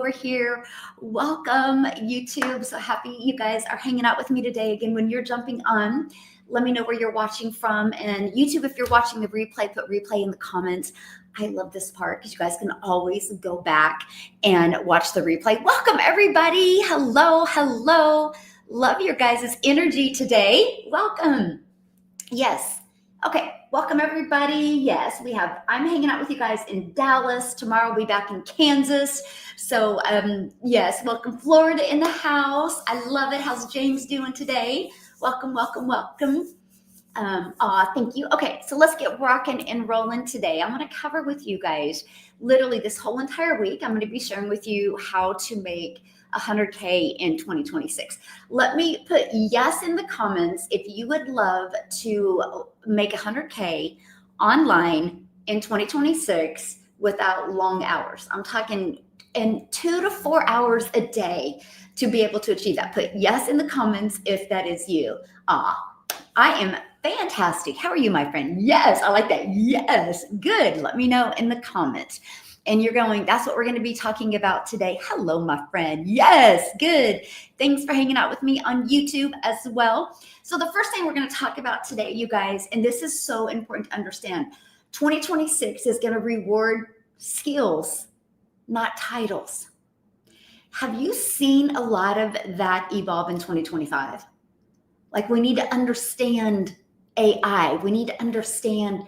over here. Welcome, YouTube. So happy you guys are hanging out with me today. Again, when you're jumping on, let me know where you're watching from. And YouTube, if you're watching the replay, put replay in the comments. I love this part because you guys can always go back and watch the replay. Welcome, everybody. Hello, hello. Love your guys' energy today. Welcome. Yes. Okay. Welcome, everybody. Yes, I'm hanging out with you guys in Dallas. Tomorrow we'll be back in Kansas. So, yes, welcome, Florida in the house. I love it. How's James doing today? Welcome, welcome, welcome. Thank you. Okay, so let's get rocking and rolling today. I'm going to cover with you guys literally this whole entire week. I'm going to be sharing with you how to make 100K in 2026. Let me put yes in the comments if you would love to make 100K online in 2026 without long hours. I'm talking in 2 to 4 hours a day to be able to achieve that. Put yes in the comments if that is you. I am fantastic. How are you, my friend? Yes, I like that. Yes, good. Let me know in the comments. And you're going, that's what we're going to be talking about today. Hello, my friend. Yes, good. Thanks for hanging out with me on YouTube as well. So the first thing we're going to talk about today, you guys, and this is so important to understand, 2026 is going to reward skills, not titles. Have you seen a lot of that evolve in 2025? Like, we need to understand AI. We need to understand,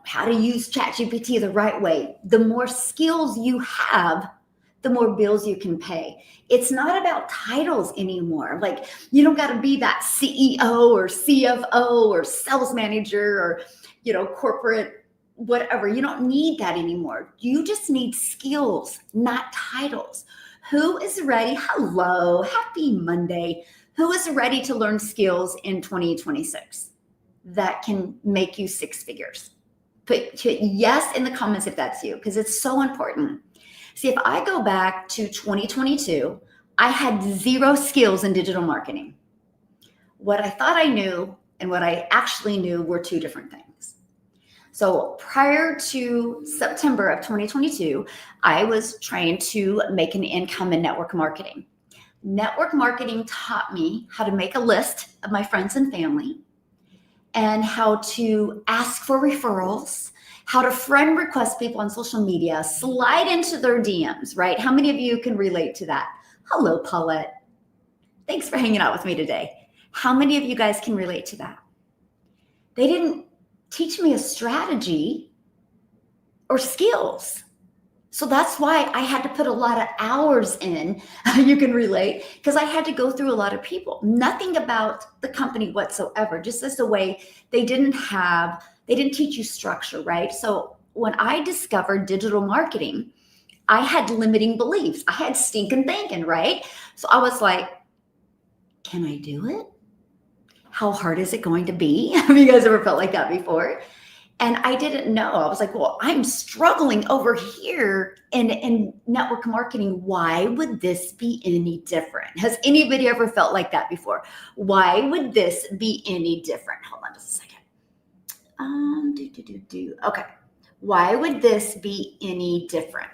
how to use ChatGPT the right way. The more skills you have, the more bills you can pay. It's not about titles anymore. Like, you don't got to be that CEO or CFO or sales manager or, corporate whatever. You don't need that anymore. You just need skills, not titles. Who is ready? Hello, happy Monday. Who is ready to learn skills in 2026 that can make you six figures? Put yes in the comments if that's you, because it's so important. See, if I go back to 2022, I had zero skills in digital marketing. What I thought I knew and what I actually knew were two different things. So prior to September of 2022, I was trained to make an income in network marketing. Network marketing taught me how to make a list of my friends and family and how to ask for referrals, how to friend request people on social media, slide into their DMs, right? How many of you can relate to that? Hello, Paulette. Thanks for hanging out with me today. How many of you guys can relate to that? They didn't teach me a strategy or skills. So that's why I had to put a lot of hours in, you can relate, because I had to go through a lot of people. Nothing about the company whatsoever, just as the way they didn't teach you structure, right? So when I discovered digital marketing, I had limiting beliefs. I had stinking thinking, right? So I was like, can I do it? How hard is it going to be? Have you guys ever felt like that before? And I didn't know. I was like, well, I'm struggling over here in network marketing. Why would this be any different? Has anybody ever felt like that before? Why would this be any different? Hold on just a second. Okay. Why would this be any different?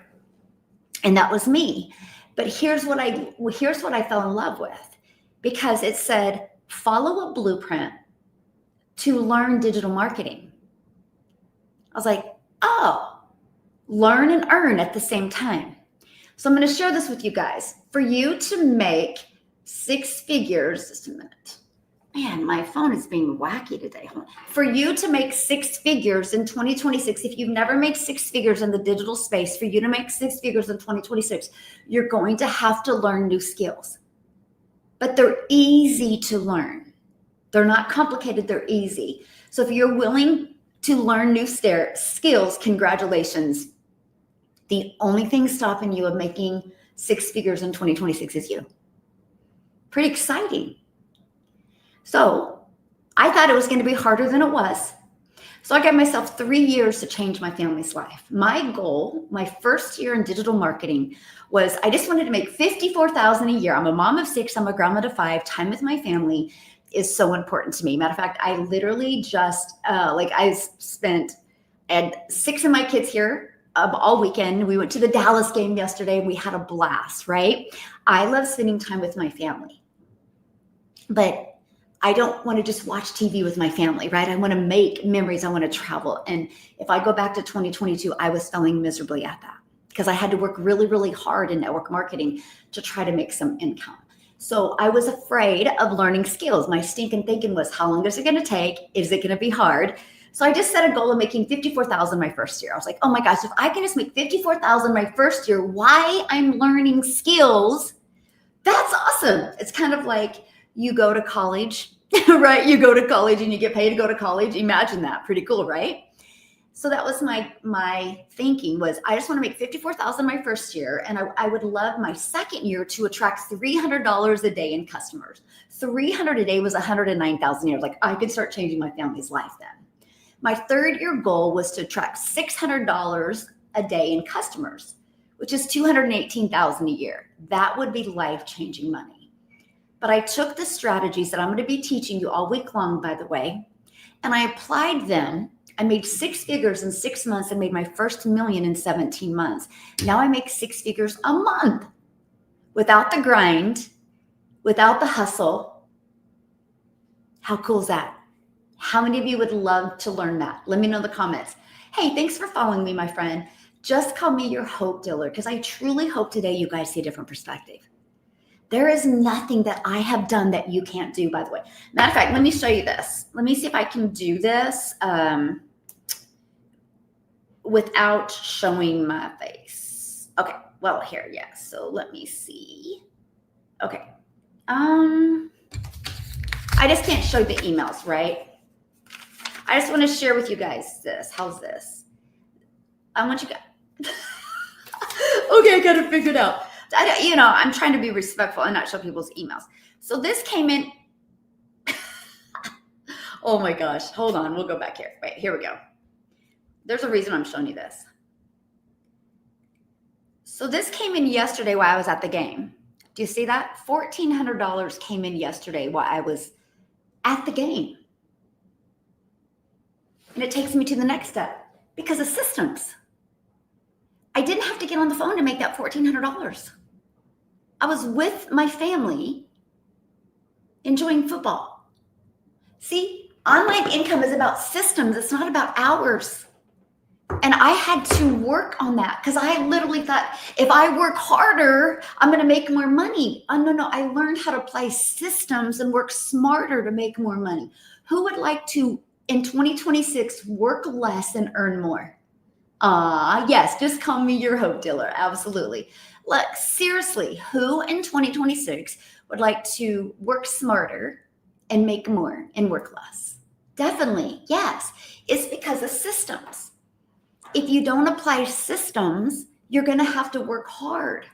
And that was me. But here's what I fell in love with, because it said, follow a blueprint to learn digital marketing. I was like, oh, learn and earn at the same time. So I'm going to share this with you guys. For you to make six figures, just a minute. Man, my phone is being wacky today. For you to make six figures in 2026, if you've never made six figures in the digital space, for you to make six figures in 2026, you're going to have to learn new skills. But they're easy to learn. They're not complicated. They're easy. So if you're willing to learn new skills, congratulations. The only thing stopping you of making six figures in 2026 is you. Pretty exciting. So I thought it was going to be harder than it was. So I gave myself 3 years to change my family's life. My goal, my first year in digital marketing, was I just wanted to make $54,000 a year. I'm a mom of 6. I'm a grandma to 5. Time with my family is so important to me. Matter of fact, I literally just I had 6 of my kids here all weekend. We went to the Dallas game yesterday and we had a blast, right? I love spending time with my family, but I don't want to just watch TV with my family, right? I want to make memories. I want to travel. And if I go back to 2022, I was failing miserably at that because I had to work really, really hard in network marketing to try to make some income. So I was afraid of learning skills. My stinking thinking was, how long is it going to take? Is it going to be hard? So I just set a goal of making $54,000 my first year. I was like, oh my gosh, if I can just make $54,000 my first year, why I'm learning skills, that's awesome. It's kind of like you go to college, right? You go to college and you get paid to go to college. Imagine that. Pretty cool, right? So that was my thinking was I just want to make $54,000 my first year. And I would love my second year to attract $300 a day in customers. 300 a day was 109,000 a year. Like I could start changing my family's life then. My third year goal was to attract $600 a day in customers, which is $218,000 a year. That would be life-changing money. But I took the strategies that I'm going to be teaching you all week long, by the way, and I applied them. I made 6 figures in 6 months and made my first million in 17 months. Now I make 6 figures a month without the grind, without the hustle. How cool is that? How many of you would love to learn that? Let me know in the comments. Hey, thanks for following me, my friend. Just call me your hope dealer because I truly hope today you guys see a different perspective. There is nothing that I have done that you can't do, by the way. Matter of fact, let me show you this. Let me see if I can do this without showing my face. Okay, well, here, yeah. So let me see. Okay. I just can't show the emails, right? I just want to share with you guys this. How's this? I want you guys. Okay, I got to figure it out. I'm trying to be respectful and not show people's emails. So this came in. Oh my gosh. Hold on. We'll go back here. Wait, here we go. There's a reason I'm showing you this. So this came in yesterday while I was at the game. Do you see that? $1,400 came in yesterday while I was at the game. And it takes me to the next step because of systems. I didn't have to get on the phone to make that $1,400. I was with my family enjoying football. See, online income is about systems. It's not about hours. And I had to work on that because I literally thought if I work harder, I'm going to make more money. Oh, no. I learned how to apply systems and work smarter to make more money. Who would like to, in 2026, work less and earn more? Yes, just call me your hope dealer. Absolutely. Look, seriously, who in 2026 would like to work smarter and make more and work less? Definitely, yes. It's because of systems. If you don't apply systems, you're going to have to work hard.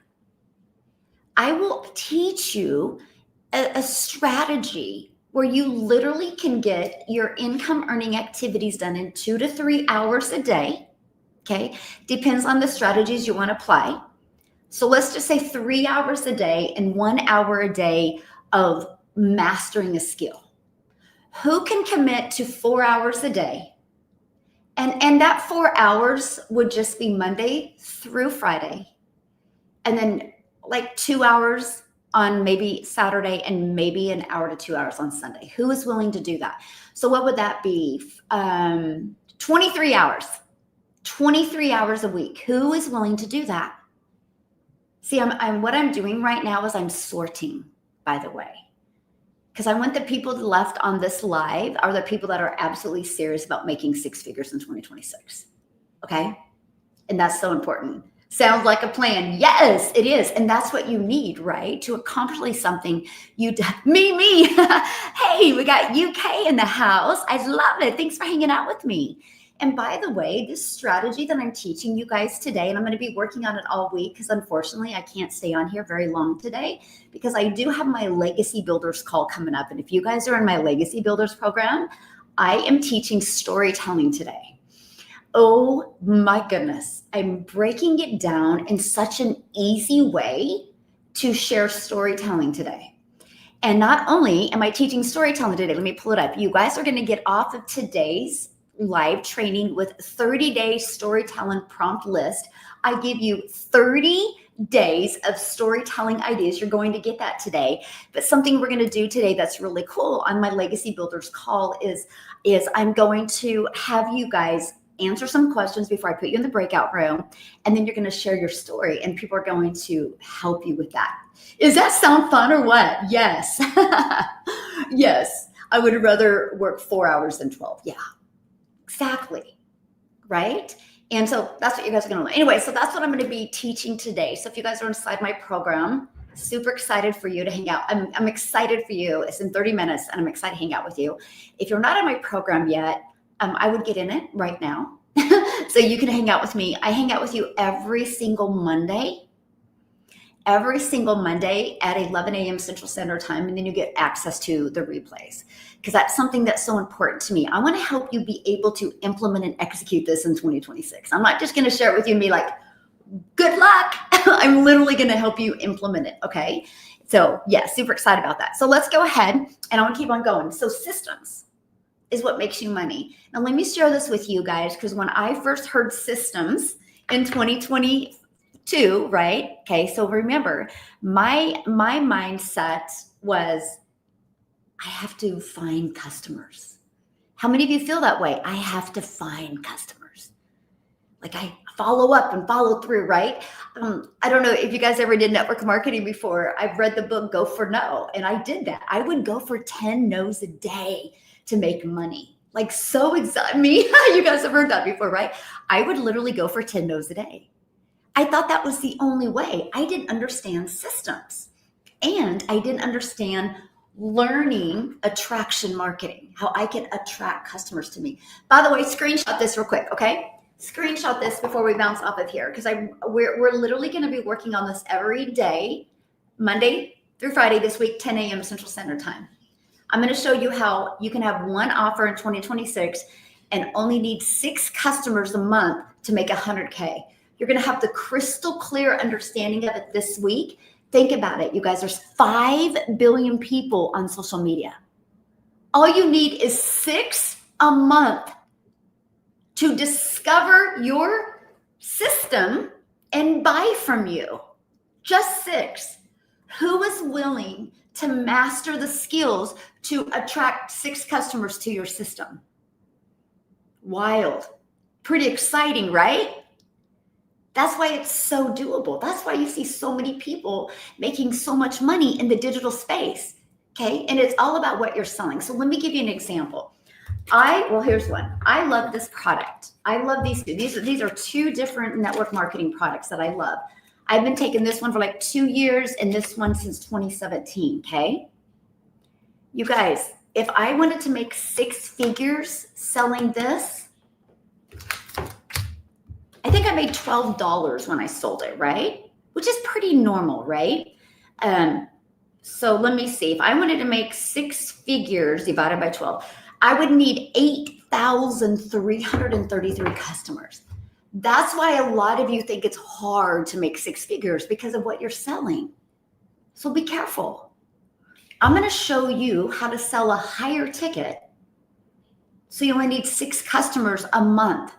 I will teach you a strategy where you literally can get your income earning activities done in 2 to 3 hours a day. Okay. Depends on the strategies you want to apply. So let's just say 3 hours a day and 1 hour a day of mastering a skill. Who can commit to 4 hours a day? And that 4 hours would just be Monday through Friday. And then like 2 hours on maybe Saturday and maybe an hour to 2 hours on Sunday. Who is willing to do that? So what would that be? 23 hours. 23 hours a week. Who is willing to do that? See, what I'm doing right now is I'm sorting, by the way, because I want the people left on this live are the people that are absolutely serious about making 6 figures in 2026. Okay. And that's so important. Sounds like a plan. Yes, it is. And that's what you need, right? To accomplish something me. Hey, we got UK in the house. I love it. Thanks for hanging out with me. And by the way, this strategy that I'm teaching you guys today, and I'm going to be working on it all week because unfortunately I can't stay on here very long today because I do have my Legacy Builders call coming up. And if you guys are in my Legacy Builders program, I am teaching storytelling today. Oh my goodness. I'm breaking it down in such an easy way to share storytelling today. And not only am I teaching storytelling today, let me pull it up. You guys are going to get off of today's live training with 30-day storytelling prompt list. I give you 30 days of storytelling ideas. You're going to get that today. But something we're going to do today that's really cool on my Legacy Builders call is I'm going to have you guys answer some questions before I put you in the breakout room, and then you're going to share your story, and people are going to help you with that. Does that sound fun or what? Yes. Yes. I would rather work 4 hours than 12. Yeah, exactly. Right? And so that's what you guys are going to learn. Anyway, so that's what I'm going to be teaching today. So if you guys are inside my program, super excited for you to hang out. I'm excited for you. It's in 30 minutes, and I'm excited to hang out with you. If you're not in my program yet, I would get in it right now. So you can hang out with me. I hang out with you every single Monday at 11 a.m. Central Standard Time, and then you get access to the replays because that's something that's so important to me. I want to help you be able to implement and execute this in 2026. I'm not just going to share it with you and be like, good luck. I'm literally going to help you implement it. Okay. So yeah, super excited about that. So let's go ahead, and I want to keep on going. So systems is what makes you money. Now let me share this with you guys, because when I first heard systems in 2022, right? Okay, so remember, my mindset was I have to find customers. How many of you feel that way? I have to find customers. Like I follow up and follow through, right? I don't know if you guys ever did network marketing before. I've read the book Go for No, and I did that. I would go for 10 no's a day to make money. Like so excited. Me, you guys have heard that before, right? I would literally go for 10 no's a day. I thought that was the only way. I didn't understand systems, and I didn't understand learning attraction marketing, how I can attract customers to me. By the way, screenshot this real quick, okay? Screenshot this before we bounce off of here, because we're literally going to be working on this every day, Monday through Friday this week, 10 a.m. Central Standard Time. I'm going to show you how you can have one offer in 2026 and only need 6 customers a month to make 100K. You're going to have the crystal clear understanding of it this week. Think about it, you guys. There's 5 billion people on social media. All you need is 6 a month to discover your system and buy from you. Just 6. Who is willing to master the skills to attract 6 customers to your system? Wild. Pretty exciting, right? That's why it's so doable. That's why you see so many people making so much money in the digital space. Okay. And it's all about what you're selling. So let me give you an example. Here's one. I love this product. I love these two. These are 2 different network marketing products that I love. I've been taking this one for like 2 years and this one since 2017. Okay. You guys, if I wanted to make 6 figures selling this, I think I made $12 when I sold it, right? Which is pretty normal, right? So let me see. If I wanted to make 6 figures divided by 12, I would need 8,333 customers. That's why a lot of you think it's hard to make 6 figures because of what you're selling. So be careful. I'm going to show you how to sell a higher ticket so you only need 6 customers a month.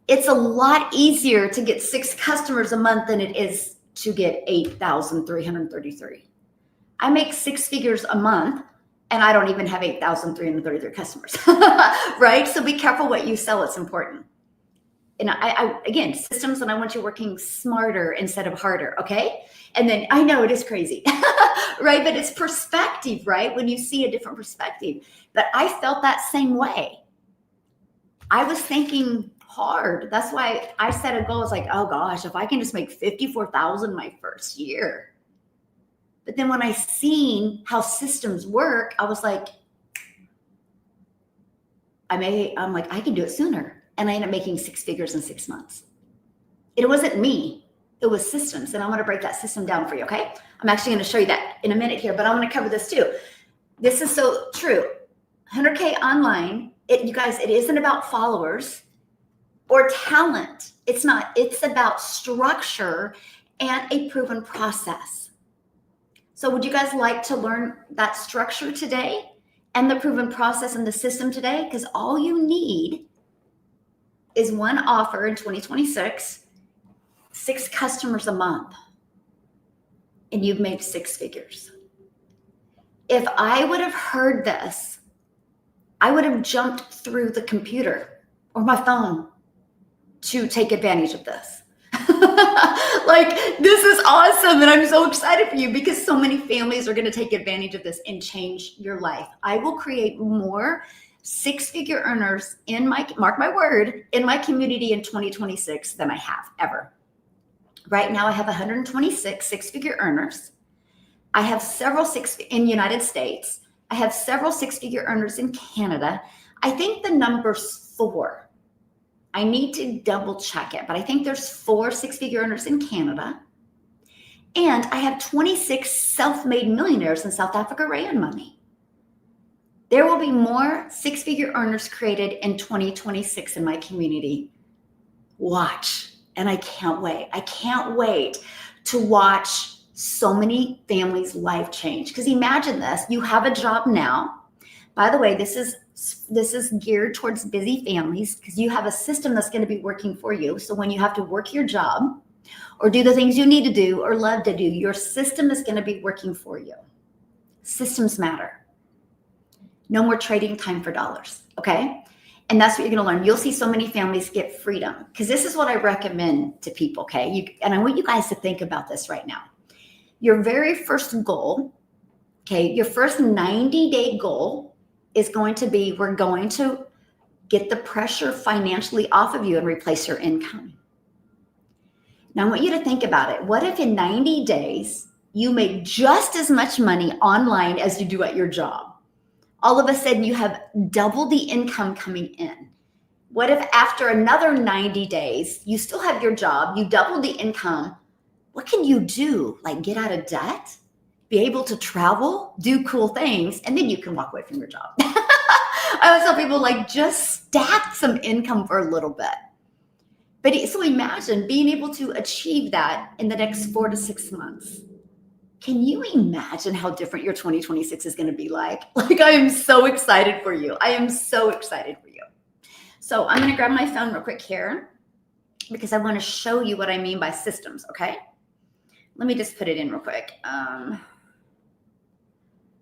It's a lot easier to get 6 customers a month than it is to get 8,333. I make 6 figures a month and I don't even have 8,333 customers, right? So be careful what you sell. It's important. And again, systems, and I want you working smarter instead of harder, okay? And then I know it is crazy, right? But it's perspective, right? When you see a different perspective. But I felt that same way. I was thinking hard. That's why I set a goal. It's like, oh gosh, if I can just make 54,000 my first year. But then when I seen how systems work, I was like, I'm like, I can do it sooner. And I ended up making 6 figures in 6 months. It wasn't me. It was systems. And I want to break that system down for you, okay? I'm actually going to show you that in a minute here, but I want to cover this too. This is so true. 100K online, you guys, it isn't about followers or talent. It's not. It's about structure and a proven process. So would you guys like to learn that structure today and the proven process and the system today? Because all you need is one offer in 2026, 6 customers a month, and you've made 6 figures. If I would have heard this, I would have jumped through the computer or my phone to take advantage of this. Like, this is awesome. And I'm so excited for you because so many families are going to take advantage of this and change your life. I will create more 6-figure earners mark my word, in my community in 2026 than I have ever. Right now, I have 126 6-figure earners. I have several in the United States. I have several 6-figure earners in Canada. I think the number's 4. I need to double check it, but I think there's 4 6-figure earners in Canada. And I have 26 self-made millionaires in South Africa raising money. There will be more 6-figure earners created in 2026 in my community. Watch. And I can't wait. I can't wait to watch so many families' life change. Because imagine this, you have a job now. By the way, this is geared towards busy families because you have a system that's going to be working for you. So when you have to work your job or do the things you need to do or love to do, your system is going to be working for you. Systems matter. No more trading time for dollars, okay? And that's what you're going to learn. You'll see so many families get freedom because this is what I recommend to people, okay? And I want you guys to think about this right now. Your very first goal, okay, your first 90-day goal is going to be, we're going to get the pressure financially off of you and replace your income. Now, I want you to think about it. What if in 90 days, you make just as much money online as you do at your job? All of a sudden, you have double the income coming in. What if after another 90 days, you still have your job, you double the income? What can you do? Like get out of debt, be able to travel, do cool things, and then you can walk away from your job. I always tell people, like, just stack some income for a little bit. But so imagine being able to achieve that in the next 4 to 6 months. Can you imagine how different your 2026 is going to be like? Like, I am so excited for you. I am so excited for you. So I'm going to grab my phone real quick here because I want to show you what I mean by systems, okay? Let me just put it in real quick.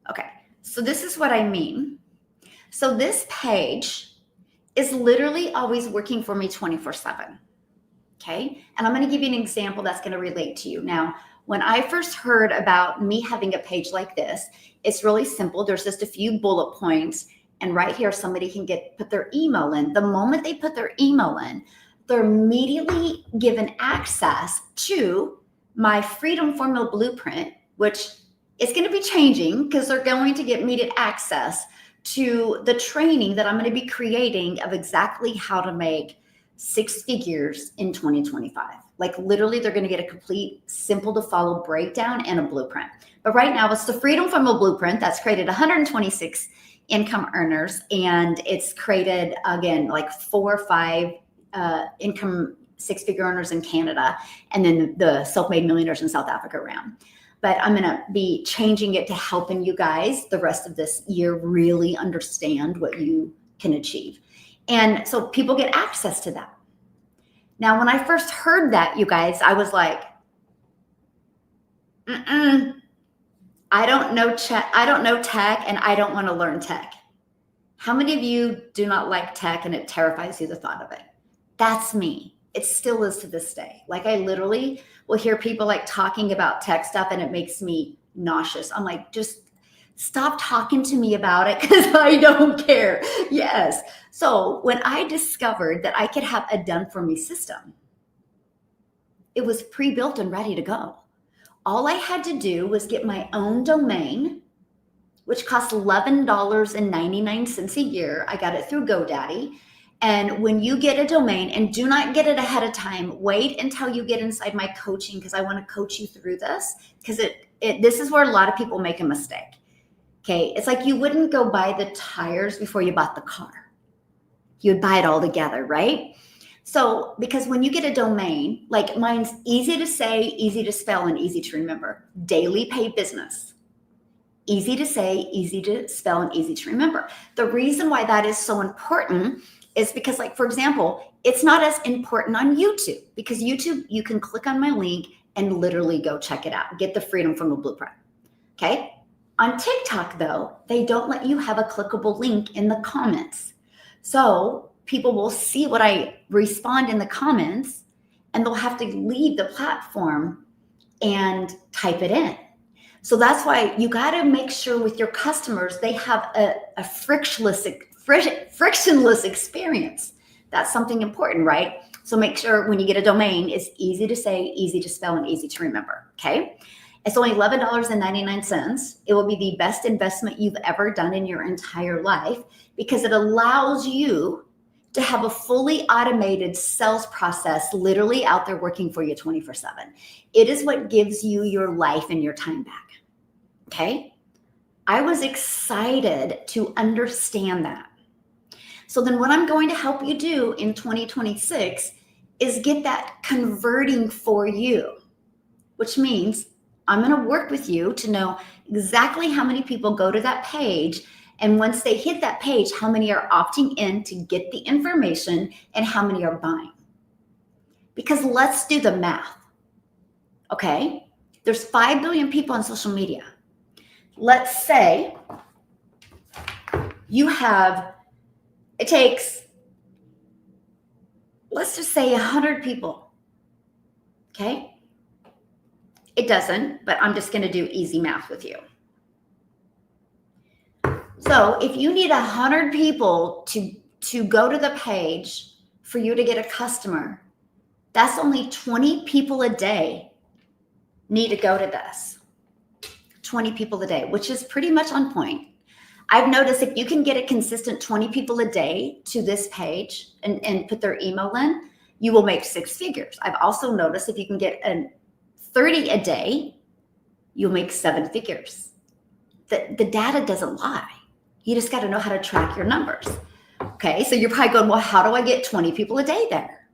Okay, so this is what I mean. So this page is literally always working for me 24/7, okay? And I'm going to give you an example that's going to relate to you. Now, when I first heard about me having a page like this, it's really simple. There's just a few bullet points, and right here, somebody can put their email in. The moment they put their email in, they're immediately given access to my Freedom Formula Blueprint, which is going to be changing because they're going to get immediate access to the training that I'm going to be creating of exactly how to make 6 figures in 2025. Like literally, they're going to get a complete, simple to follow breakdown and a blueprint. But right now, it's the Freedom Formula Blueprint that's created 126 income earners, and it's created again like 4 or 5 income 6-figure earners in Canada, and then the self-made millionaires in South Africa around. But I'm going to be changing it to helping you guys the rest of this year really understand what you can achieve. And so people get access to that. Now, when I first heard that, you guys, I was like, I don't know tech, and I don't want to learn tech. How many of you do not like tech and it terrifies you, the thought of it? That's me. It still is to this day. Like, I literally will hear people like talking about tech stuff and it makes me nauseous. I'm like, just stop talking to me about it because I don't care. Yes. So when I discovered that I could have a done for me system, it was pre-built and ready to go. All I had to do was get my own domain, which costs $11.99 a year. I got it through GoDaddy. And when you get a domain, and do not get it ahead of time, wait until you get inside my coaching, because I want to coach you through this, because this is where a lot of people make a mistake. Okay, it's like you wouldn't go buy the tires before you bought the car. You would buy it all together, right? So, because when you get a domain, like mine's easy to say, easy to spell, and easy to remember. Daily Pay Business. Easy to say, easy to spell, and easy to remember. The reason why that is so important is because, like, for example, it's not as important on YouTube, because YouTube, you can click on my link and literally go check it out. Get the freedom from the blueprint. Okay. On TikTok, though, they don't let you have a clickable link in the comments. So people will see what I respond in the comments, and they'll have to leave the platform and type it in. So that's why you got to make sure with your customers, they have a frictionless experience. That's something important, right? So make sure when you get a domain, it's easy to say, easy to spell, and easy to remember, okay? It's only $11.99. It will be the best investment you've ever done in your entire life, because it allows you to have a fully automated sales process literally out there working for you 24/7. It is what gives you your life and your time back, okay? I was excited to understand that. So then what I'm going to help you do in 2026 is get that converting for you, which means I'm going to work with you to know exactly how many people go to that page. And once they hit that page, how many are opting in to get the information and how many are buying. Because let's do the math. Okay. There's 5 billion people on social media. Let's say you have, it takes, let's just say 100 people. Okay. It doesn't, but I'm just going to do easy math with you. So if you need 100 people to go to the page for you to get a customer, that's only 20 people a day need to go to this. 20 people a day, which is pretty much on point. I've noticed if you can get a consistent 20 people a day to this page and put their email in, you will make 6 figures. I've also noticed if you can get 30 a day, you'll make 7 figures. The data doesn't lie. You just got to know how to track your numbers. Okay, so you're probably going, well, how do I get 20 people a day there?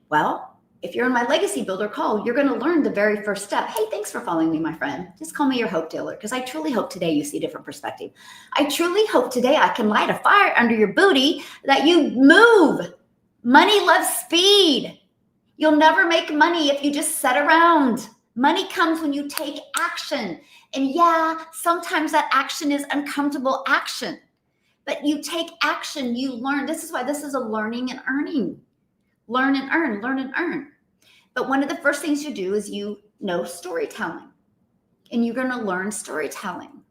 Well, if you're in my Legacy Builder call, you're going to learn the very first step. Hey, thanks for following me, my friend. Just call me your hope dealer, because I truly hope today you see a different perspective. I truly hope today I can light a fire under your booty that you move. Money loves speed. You'll never make money if you just sit around. Money comes when you take action. And yeah, sometimes that action is uncomfortable action. But you take action, you learn. This is why this is a learning and earning. Learn and earn, learn and earn. But one of the first things you do is you know storytelling. And you're going to learn storytelling.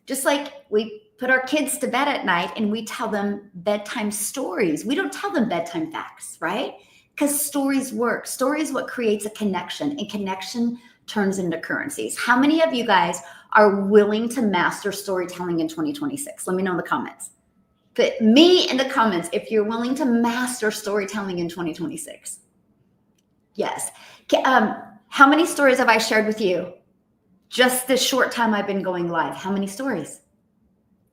Just like we put our kids to bed at night and we tell them bedtime stories. We don't tell them bedtime facts, right? Because stories work. Stories what creates a connection, and connection turns into currencies. How many of you guys are willing to master storytelling in 2026? Let me know in the comments. Put me in the comments if you're willing to master storytelling in 2026. Yes. How many stories have I shared with you? Just this short time I've been going live. How many stories?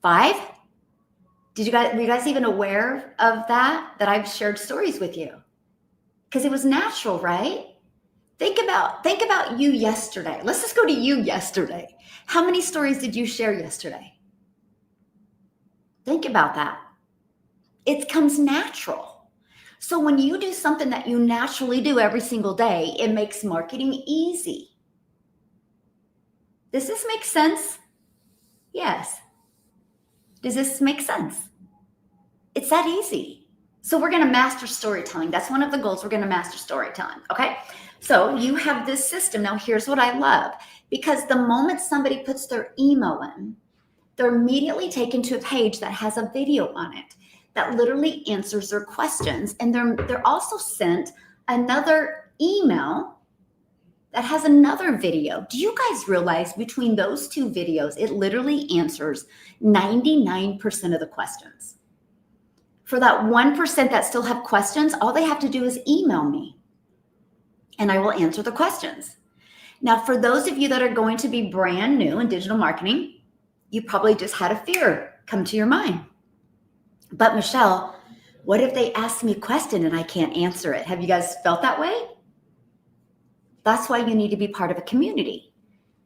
5? Were you guys even aware of that I've shared stories with you? Because it was natural, right? Think about you yesterday. Let's just go to you yesterday. How many stories did you share yesterday? Think about that. It comes natural. So when you do something that you naturally do every single day, it makes marketing easy. Does this make sense? Yes. Does this make sense? It's that easy. So we're going to master storytelling. That's one of the goals. We're going to master storytelling. Okay. So you have this system. Now here's what I love, because the moment somebody puts their email in, they're immediately taken to a page that has a video on it that literally answers their questions. And they're also sent another email that has another video. Do you guys realize between those 2 videos, it literally answers 99% of the questions? For that 1% that still have questions, all they have to do is email me and I will answer the questions. Now, for those of you that are going to be brand new in digital marketing, you probably just had a fear come to your mind. But Michelle, what if they ask me a question and I can't answer it? Have you guys felt that way? That's why you need to be part of a community.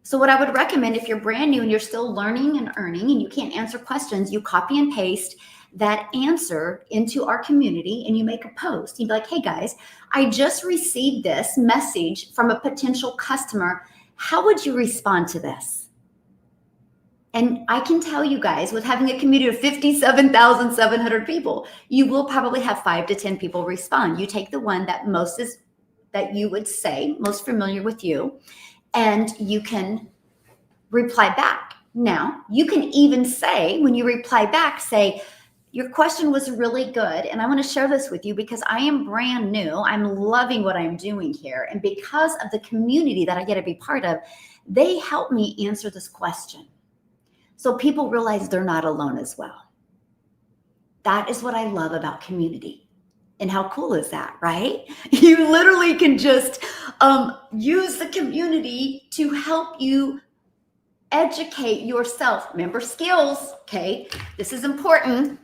So what I would recommend, if you're brand new and you're still learning and earning and you can't answer questions, you copy and paste that answer into our community and you make a post. You'd be like, hey guys, I just received this message from a potential customer. How would you respond to this? And I can tell you guys, with having a community of 57,700 people, you will probably have 5 to 10 people respond. You take the one that that you would say most familiar with you, and you can reply back. Now, you can even say, when you reply back, say, your question was really good, and I want to share this with you because I am brand new. I'm loving what I'm doing here. And because of the community that I get to be part of, they help me answer this question. So people realize they're not alone as well. That is what I love about community. And how cool is that, right? You literally can just use the community to help you educate yourself. Remember, skills, okay? This is important.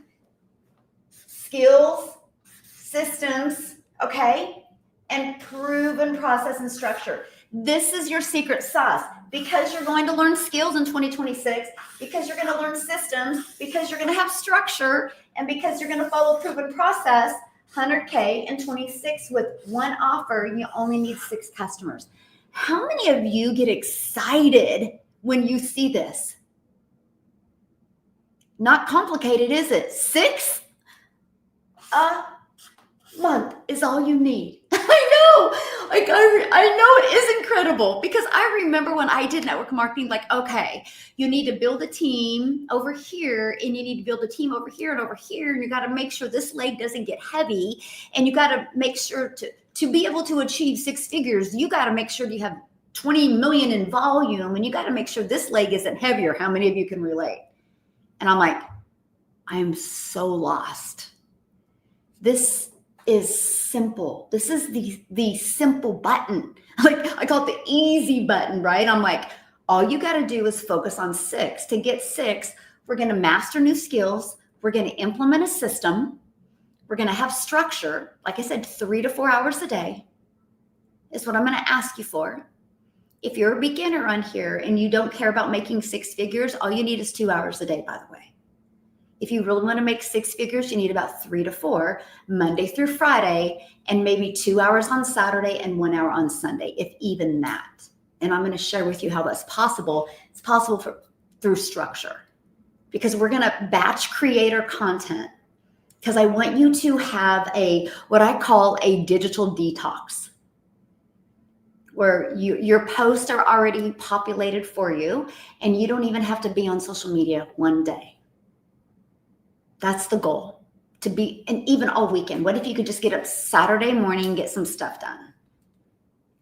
Skills, systems, okay? And proven process and structure. This is your secret sauce, because you're going to learn skills in 2026, because you're going to learn systems, because you're going to have structure, and because you're going to follow proven process. 100K in 26 with one offer, and you only need 6 customers. How many of you get excited when you see this? Not complicated, is it? 6 a month is all you need. I know, like I know it is incredible, because I remember when I did network marketing, like, okay, you need to build a team over here, and you need to build a team over here and over here, and you got to make sure this leg doesn't get heavy, and you got to make sure to be able to achieve 6 figures, you got to make sure you have 20 million in volume, and you got to make sure this leg isn't heavier. How many of you can relate? And I'm like, I'm so lost. This is simple. This is the simple button. Like, I call it the easy button, right? I'm like, all you got to do is focus on 6. To get 6, we're going to master new skills. We're going to implement a system. We're going to have structure. Like I said, 3 to 4 hours a day is what I'm going to ask you for. If you're a beginner on here and you don't care about making 6 figures, all you need is 2 hours a day, by the way. If you really want to make 6 figures, you need about 3 to 4, Monday through Friday, and maybe 2 hours on Saturday and 1 hour on Sunday, if even that. And I'm going to share with you how that's possible. It's possible through structure, because we're going to batch creator content, because I want you to have what I call a digital detox, where your posts are already populated for you, and you don't even have to be on social media one day. That's the goal, to be, and even all weekend. What if you could just get up Saturday morning and get some stuff done?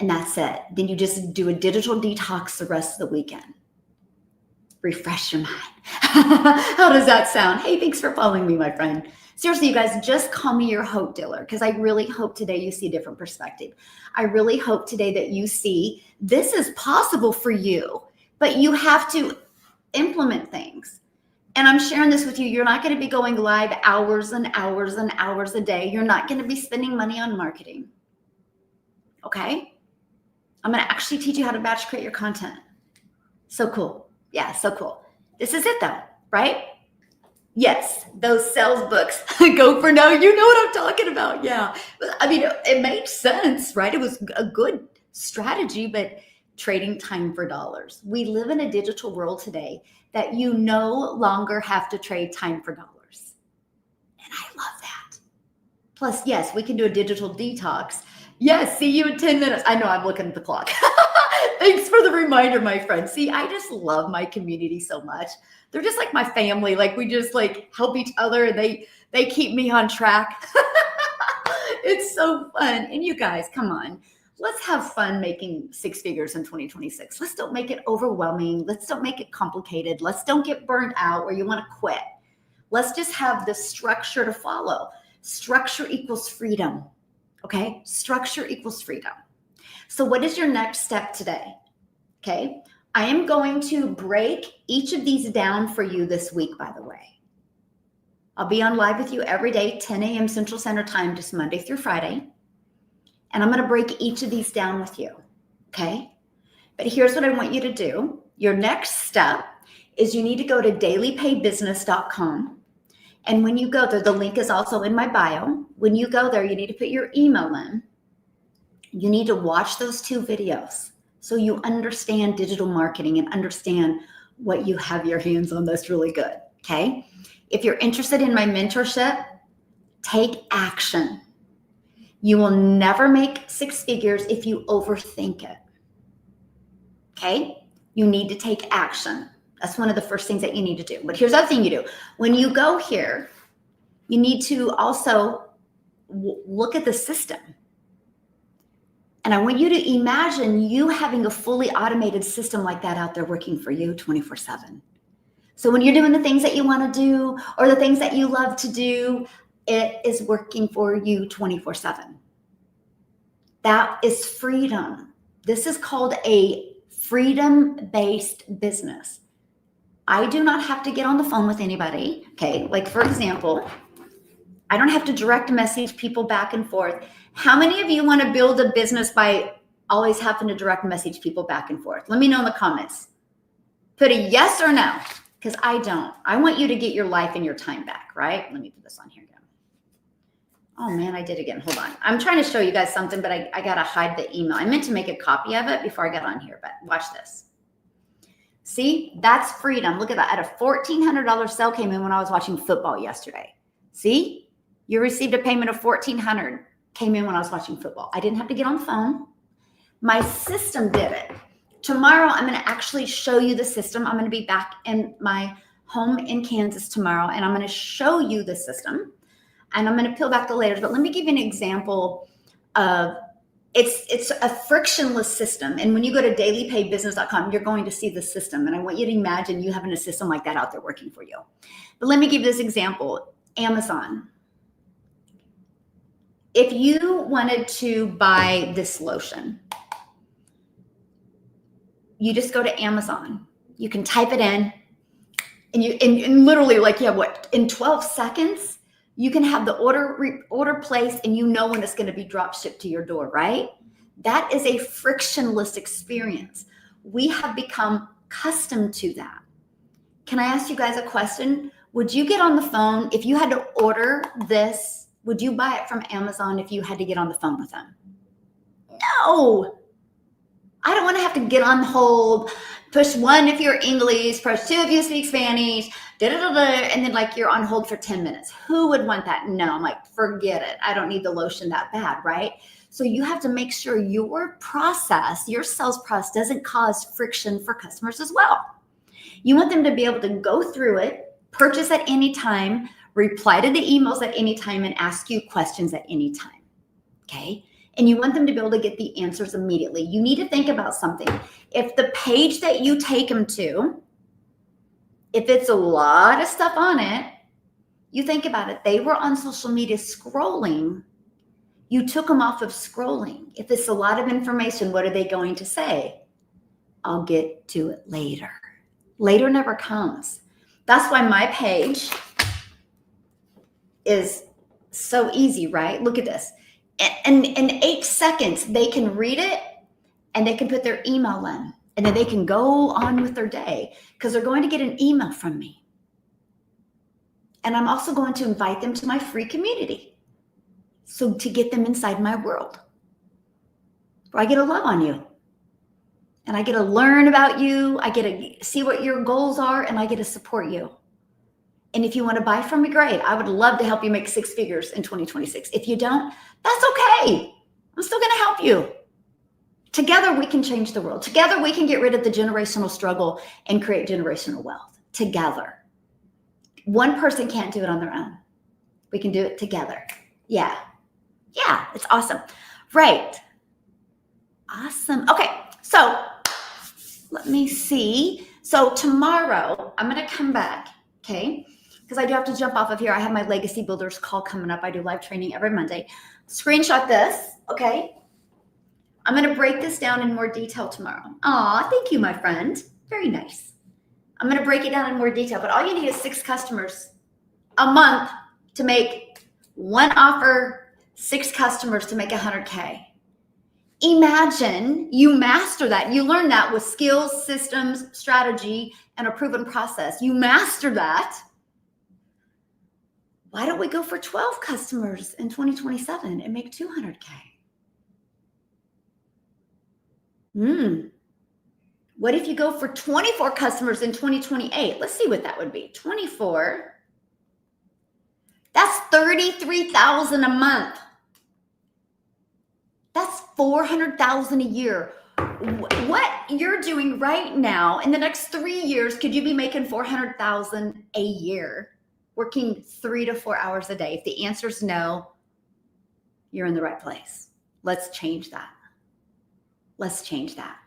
And that's it. Then you just do a digital detox the rest of the weekend. Refresh your mind. How does that sound? Hey, thanks for following me, my friend. Seriously, you guys, just call me your hope dealer, because I really hope today you see a different perspective. I really hope today that you see this is possible for you, but you have to implement things. And I'm sharing this with you. You're not going to be going live hours and hours and hours a day. You're not going to be spending money on marketing. Okay? I'm going to actually teach you how to batch create your content. So cool. Yeah, so cool. This is it though, right? Yes, those sales books. Go for no. You know what I'm talking about. Yeah. I mean, it made sense, right? It was a good strategy, but trading time for dollars. We live in a digital world today that you no longer have to trade time for dollars. And I love that. Plus, yes, we can do a digital detox. Yes, see you in 10 minutes. I know, I'm looking at the clock. Thanks for the reminder, my friend. See, I just love my community so much. They're just like my family. Like, we just like help each other, and they keep me on track. It's so fun. And you guys, come on. Let's have fun making 6 figures in 2026. Let's don't make it overwhelming. Let's don't make it complicated. Let's don't get burnt out where you want to quit. Let's just have the structure to follow. Structure equals freedom. Okay? Structure equals freedom. So what is your next step today? Okay? I am going to break each of these down for you this week, by the way. I'll be on live with you every day, 10 a.m. Central Standard Time, just Monday through Friday. And I'm going to break each of these down with you, okay? But here's what I want you to do. Your next step is you need to go to dailypaybusiness.com, And when you go there, the link is also in my bio. When you go there, you need to put your email in. You need to watch those 2 videos so you understand digital marketing and understand what you have your hands on that's really good, okay? If you're interested in my mentorship, take action. You will never make 6 figures if you overthink it, okay? You need to take action. That's one of the first things that you need to do. But here's the other thing you do. When you go here, you need to also look at the system. And I want you to imagine you having a fully automated system like that out there working for you 24/7. So when you're doing the things that you want to do or the things that you love to do, it is working for you 24/7. That is freedom. This is called a freedom-based business. I do not have to get on the phone with anybody. Okay. Like, for example, I don't have to direct message people back and forth. How many of you want to build a business by always having to direct message people back and forth? Let me know in the comments. Put a yes or no, because I don't. I want you to get your life and your time back, right? Let me put this on here again. Oh man, I did again. Hold on. I'm trying to show you guys something, but I got to hide the email. I meant to make a copy of it before I got on here, but watch this. See, that's freedom. Look at that. I had a $1,400 sale came in when I was watching football yesterday. See, you received a payment of $1,400 came in when I was watching football. I didn't have to get on the phone. My system did it. Tomorrow, I'm going to actually show you the system. I'm going to be back in my home in Kansas tomorrow, and I'm going to show you the system, and I'm going to peel back the layers. But let me give you an example of it's a frictionless system. And when you go to dailypaybusiness.com, you're going to see the system. And I want you to imagine you having a system like that out there working for you. But let me give you this example. Amazon. If you wanted to buy this lotion, you just go to Amazon. You can type it in, and literally, like, yeah, what, in 12 seconds, you can have the order placed, and you know when it's going to be drop shipped to your door, right? That is a frictionless experience. We have become accustomed to that. Can I ask you guys a question? Would you get on the phone if you had to order this? Would you buy it from Amazon if you had to get on the phone with them? No. I don't want to have to get on hold, push 1 if you're English, push 2 if you speak Spanish, and then like you're on hold for 10 minutes. Who would want that? No, I'm like, forget it. I don't need the lotion that bad, right? So you have to make sure your process, your sales process doesn't cause friction for customers as well. You want them to be able to go through it, purchase at any time, reply to the emails at any time, and ask you questions at any time, okay? And you want them to be able to get the answers immediately. You need to think about something. If the page that you take them to, if it's a lot of stuff on it, you think about it. They were on social media scrolling. You took them off of scrolling. If it's a lot of information, what are they going to say? I'll get to it later. Later never comes. That's why my page is so easy, right? Look at this. And in 8 seconds, they can read it and they can put their email in, and then they can go on with their day because they're going to get an email from me. And I'm also going to invite them to my free community. So to get them inside my world, where I get to love on you, and I get to learn about you. I get to see what your goals are, and I get to support you. And if you want to buy from me, great. I would love to help you make 6 figures in 2026. If you don't, that's okay. I'm still going to help you. Together, we can change the world. Together, we can get rid of the generational struggle and create generational wealth. Together. One person can't do it on their own. We can do it together. Yeah. Yeah, it's awesome. Right. Awesome. Okay, so let me see. So tomorrow, I'm going to come back, okay? Because I do have to jump off of here. I have my Legacy Builders call coming up. I do live training every Monday. Screenshot this, okay? I'm going to break this down in more detail tomorrow. Aw, thank you, my friend. Very nice. I'm going to break it down in more detail, but all you need is 6 customers a month to make 1 offer, 6 customers to make 100K. Imagine you master that. You learn that with skills, systems, strategy, and a proven process. You master that. Why don't we go for 12 customers in 2027 and make 200K? What if you go for 24 customers in 2028? Let's see what that would be. 24. That's 33,000 a month. That's 400,000 a year. What you're doing right now, in the next 3 years, could you be making 400,000 a year, working 3 to 4 hours a day? If the answer is no, you're in the right place. Let's change that. Let's change that.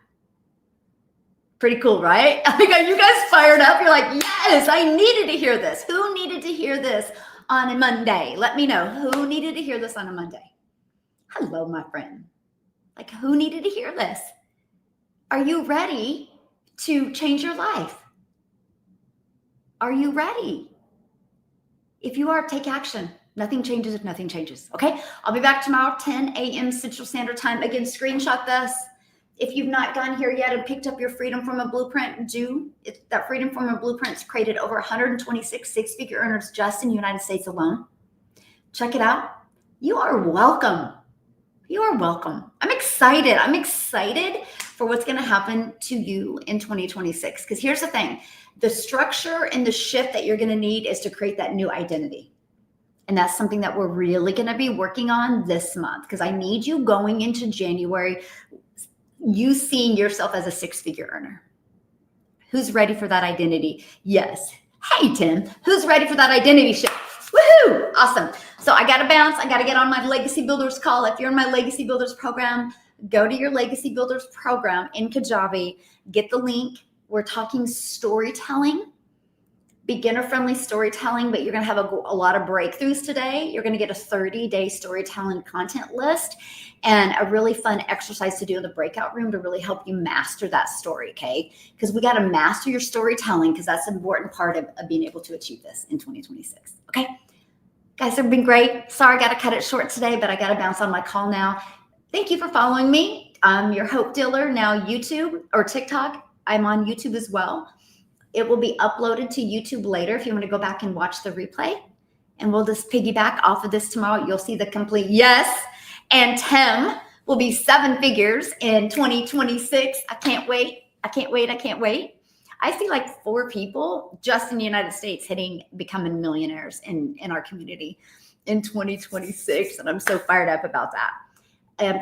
Pretty cool, right? I got you guys fired up. You're like, yes, I needed to hear this. Who needed to hear this on a Monday? Let me know who needed to hear this on a Monday. Hello, my friend. Like, who needed to hear this? Are you ready to change your life? Are you ready? If you are, take action. Nothing changes if nothing changes. Okay. I'll be back tomorrow, 10 a.m. Central Standard Time. Again, screenshot this. If you've not gone here yet and picked up your Freedom Formula Blueprint, do. That Freedom Formula Blueprint has created over 126 six-figure earners just in the United States alone. Check it out. You are welcome. You are welcome. I'm excited. I'm excited for what's going to happen to you in 2026. Because here's the thing. The structure and the shift that you're going to need is to create that new identity. And that's something that we're really going to be working on this month. Because I need you going into January, you seeing yourself as a six-figure earner. Who's ready for that identity? Yes. Hey, Tim, who's ready for that identity shift? Woohoo! Awesome. So I got to bounce. I got to get on my Legacy Builders call. If you're in my Legacy Builders program, go to your Legacy Builders program in Kajabi. Get the link. We're talking storytelling, beginner-friendly storytelling, but you're going to have a lot of breakthroughs today. You're going to get a 30-day storytelling content list and a really fun exercise to do in the breakout room to really help you master that story, okay? Because we got to master your storytelling because that's an important part of being able to achieve this in 2026, okay? Guys, have been great. Sorry, I got to cut it short today, but I got to bounce on my call now. Thank you for following me. I'm your Hope Dealer, now YouTube or TikTok. I'm on YouTube as well. It will be uploaded to YouTube later if you want to go back and watch the replay. And we'll just piggyback off of this tomorrow. You'll see the complete yes. And Tim will be 7 figures in 2026. I can't wait. I can't wait. I can't wait. I see like 4 people just in the United States becoming millionaires in our community in 2026. And I'm so fired up about that.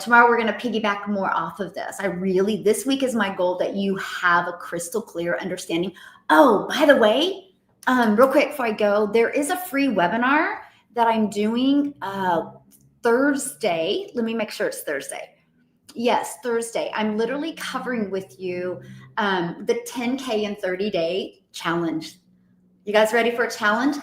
Tomorrow, we're going to piggyback more off of this. This week is my goal that you have a crystal clear understanding. Oh, by the way, real quick before I go, there is a free webinar that I'm doing Thursday. Let me make sure it's Thursday. Yes, Thursday. I'm literally covering with you the 10K in 30-day challenge. You guys ready for a challenge?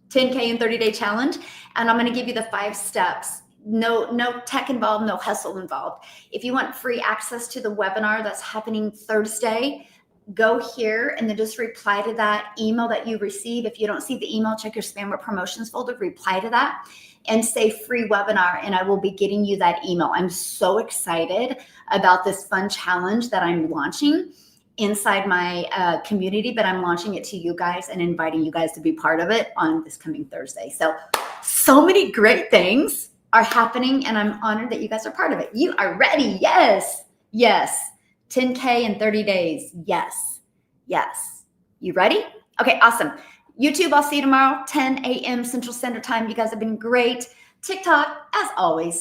10K in 30-day challenge. And I'm going to give you the 5 steps. No tech involved, no hustle involved. If you want free access to the webinar that's happening Thursday, go here and then just reply to that email that you receive. If you don't see the email, check your spam or promotions folder, reply to that and say free webinar, and I will be getting you that email. I'm so excited about this fun challenge that I'm launching inside my community, but I'm launching it to you guys and inviting you guys to be part of it on this coming Thursday. So many great things are happening, and I'm honored that you guys are part of it. You are ready. Yes. 10K in 30 days. Yes. You ready? Okay, awesome. YouTube, I'll see you tomorrow, 10 a.m. Central Standard Time. You guys have been great. TikTok, as always,